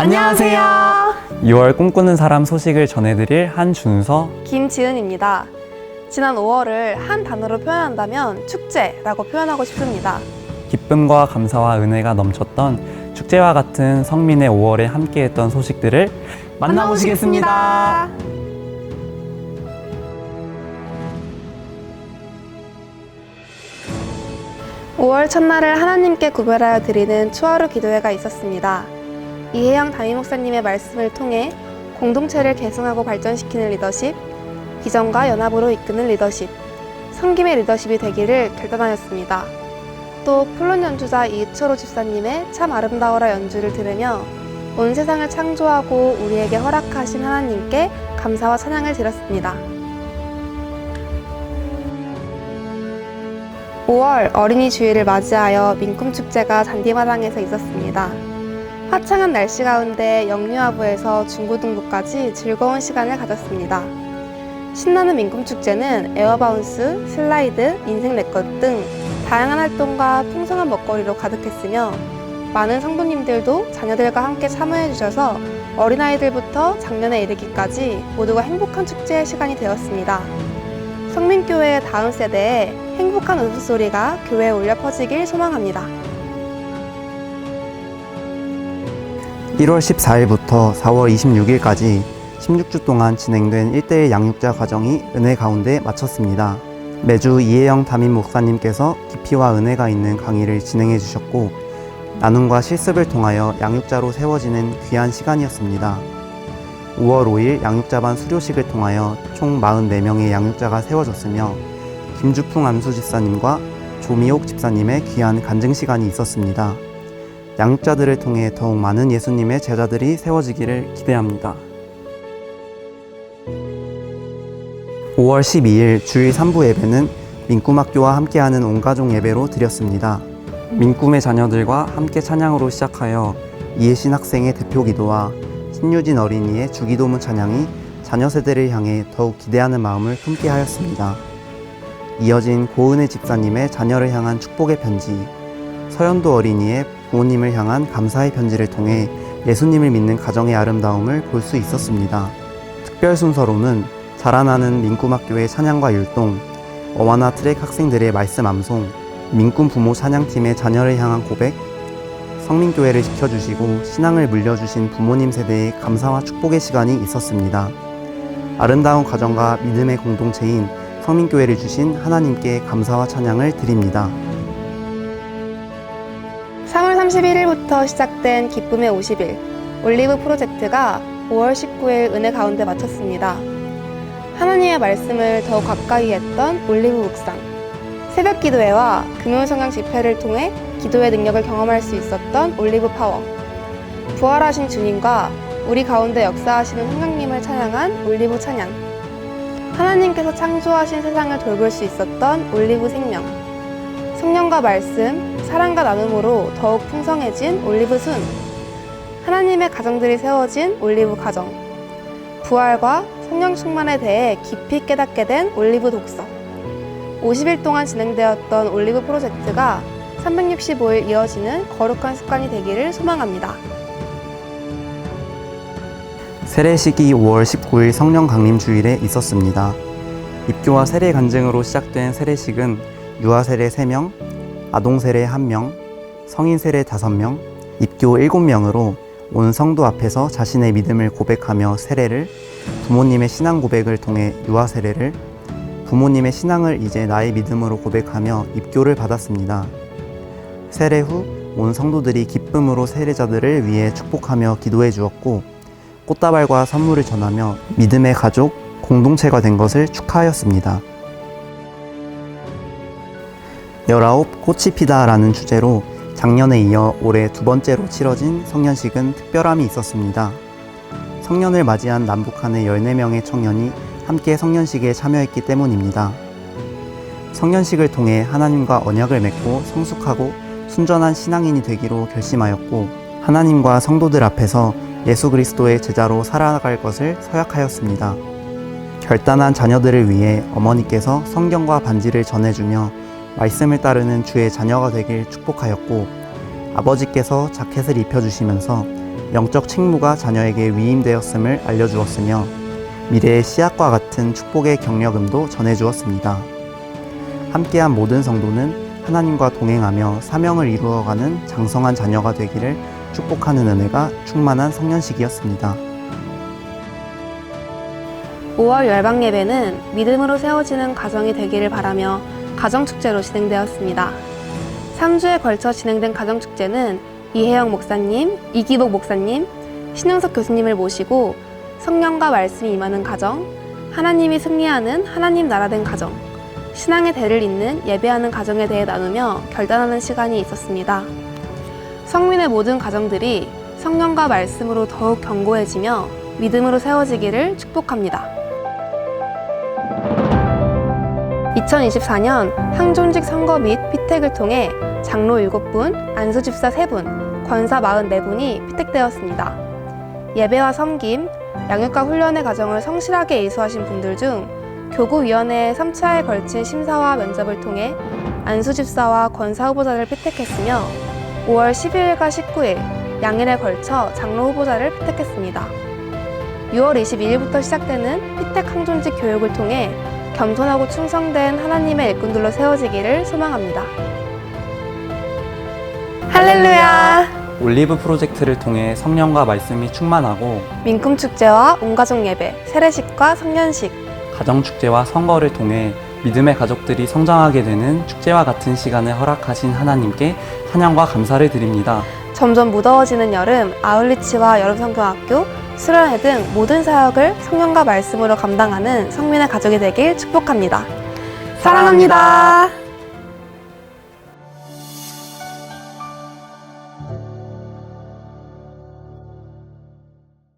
안녕하세요. 6월 꿈꾸는 사람 소식을 전해드릴 한준서, 김지은입니다. 지난 5월을 한 단어로 표현한다면 축제라고 표현하고 싶습니다. 기쁨과 감사와 은혜가 넘쳤던 축제와 같은 성민의 5월에 함께했던 소식들을 만나보시겠습니다. 5월 첫날을 하나님께 구별하여 드리는 추하루 기도회가 있었습니다. 이혜영 담임 목사님의 말씀을 통해 공동체를 계승하고 발전시키는 리더십, 비전과 연합으로 이끄는 리더십, 섬김의 리더십이 되기를 결단하였습니다. 또 플룻 연주자 이철호 집사님의 참 아름다워라 연주를 들으며 온 세상을 창조하고 우리에게 허락하신 하나님께 감사와 찬양을 드렸습니다. 5월 어린이 주일을 맞이하여 민꿈축제가 잔디마당에서 있었습니다. 화창한 날씨 가운데 영유아부에서 중고등부까지 즐거운 시간을 가졌습니다. 신나는 민꿈축제는 에어바운스, 슬라이드, 인생 네컷 등 다양한 활동과 풍성한 먹거리로 가득했으며 많은 성도님들도 자녀들과 함께 참여해 주셔서 어린아이들부터 장년에 이르기까지 모두가 행복한 축제의 시간이 되었습니다. 성민교회의 다음 세대에 행복한 웃음소리가 교회에 울려 퍼지길 소망합니다. 1월 14일부터 4월 26일까지 16주 동안 진행된 1대1 양육자 과정이 은혜 가운데 마쳤습니다. 매주 이혜영 담임 목사님께서 깊이와 은혜가 있는 강의를 진행해 주셨고 나눔과 실습을 통하여 양육자로 세워지는 귀한 시간이었습니다. 5월 5일 양육자반 수료식을 통하여 총 44명의 양육자가 세워졌으며 김주풍 안수 집사님과 조미옥 집사님의 귀한 간증 시간이 있었습니다. 양육자들을 통해 더욱 많은 예수님의 제자들이 세워지기를 기대합니다. 5월 12일 주일 3부 예배는 민꿈학교와 함께하는 온가족 예배로 드렸습니다. 민꿈의 자녀들과 함께 찬양으로 시작하여 이혜신 학생의 대표 기도와 신유진 어린이의 주기도문 찬양이 자녀 세대를 향해 더욱 기대하는 마음을 품게 하였습니다. 이어진 고은혜 집사님의 자녀를 향한 축복의 편지, 서현도 어린이의 부모님을 향한 감사의 편지를 통해 예수님을 믿는 가정의 아름다움을 볼 수 있었습니다. 특별 순서로는 자라나는 민꿈학교의 찬양과 율동, 어와나 트랙 학생들의 말씀 암송, 민꿈 부모 찬양팀의 자녀를 향한 고백, 성민교회를 지켜주시고 신앙을 물려주신 부모님 세대의 감사와 축복의 시간이 있었습니다. 아름다운 가정과 믿음의 공동체인 성민교회를 주신 하나님께 감사와 찬양을 드립니다. 3월 31일부터 시작된 기쁨의 50일 올리브 프로젝트가 5월 19일 은혜 가운데 마쳤습니다. 하나님의 말씀을 더욱 가까이 했던 올리브 묵상, 새벽 기도회와 금요 성경 집회를 통해 기도의 능력을 경험할 수 있었던 올리브 파워, 부활하신 주님과 우리 가운데 역사하시는 성령님을 찬양한 올리브 찬양, 하나님께서 창조하신 세상을 돌볼 수 있었던 올리브 생명, 성령과 말씀, 사랑과 나눔으로 더욱 풍성해진 올리브 순, 하나님의 가정들이 세워진 올리브 가정, 부활과 성령 충만에 대해 깊이 깨닫게 된 올리브 독서, 50일 동안 진행되었던 올리브 프로젝트가 365일 이어지는 거룩한 습관이 되기를 소망합니다. 세례식이 5월 19일 성령 강림 주일에 있었습니다. 입교와 세례 간증으로 시작된 세례식은 유아 세례 3명, 아동 세례 1명, 성인 세례 5명, 입교 7명으로 온 성도 앞에서 자신의 믿음을 고백하며 세례를, 부모님의 신앙 고백을 통해 유아 세례를, 부모님의 신앙을 이제 나의 믿음으로 고백하며 입교를 받았습니다. 세례 후 온 성도들이 기쁨으로 세례자들을 위해 축복하며 기도해 주었고 꽃다발과 선물을 전하며 믿음의 가족, 공동체가 된 것을 축하하였습니다. 19 꽃이 피다라는 주제로 작년에 이어 올해 두 번째로 치러진 성년식은 특별함이 있었습니다. 성년을 맞이한 남북한의 14명의 청년이 함께 성년식에 참여했기 때문입니다. 성년식을 통해 하나님과 언약을 맺고 성숙하고 순전한 신앙인이 되기로 결심하였고 하나님과 성도들 앞에서 예수 그리스도의 제자로 살아갈 것을 서약하였습니다. 결단한 자녀들을 위해 어머니께서 성경과 반지를 전해주며 말씀을 따르는 주의 자녀가 되길 축복하였고 아버지께서 자켓을 입혀주시면서 영적 책무가 자녀에게 위임되었음을 알려주었으며 미래의 씨앗과 같은 축복의 경력음도 전해주었습니다. 함께한 모든 성도는 하나님과 동행하며 사명을 이루어가는 장성한 자녀가 되기를 축복하는 은혜가 충만한 성년식이었습니다. 5월 열방 예배는 믿음으로 세워지는 가정이 되기를 바라며 가정축제로 진행되었습니다. 3주에 걸쳐 진행된 가정축제는 이혜영 목사님, 이기복 목사님, 신영석 교수님을 모시고 성령과 말씀이 임하는 가정, 하나님이 승리하는 하나님 나라된 가정, 신앙의 대를 잇는 예배하는 가정에 대해 나누며 결단하는 시간이 있었습니다. 성민의 모든 가정들이 성령과 말씀으로 더욱 견고해지며 믿음으로 세워지기를 축복합니다. 2024년 항존직 선거 및 피택을 통해 장로 7분, 안수집사 3분, 권사 44분이 피택되었습니다. 예배와 섬김, 양육과 훈련의 과정을 성실하게 이수하신 분들 중 교구위원회의 3차에 걸친 심사와 면접을 통해 안수집사와 권사 후보자를 피택했으며 5월 12일과 19일 양일에 걸쳐 장로 후보자를 피택했습니다. 6월 22일부터 시작되는 피택 항존직 교육을 통해 겸손하고 충성된 하나님의 일꾼들로 세워지기를 소망합니다. 할렐루야! 올리브 프로젝트를 통해 성령과 말씀이 충만하고 민꿈축제와 온가족 예배, 세례식과 성년식, 가정축제와 선거를 통해 믿음의 가족들이 성장하게 되는 축제와 같은 시간을 허락하신 하나님께 찬양과 감사를 드립니다. 점점 무더워지는 여름, 아울리치와 여름성경학교, 수련회 등 모든 사역을 성령과 말씀으로 감당하는 성민의 가족이 되길 축복합니다. 사랑합니다.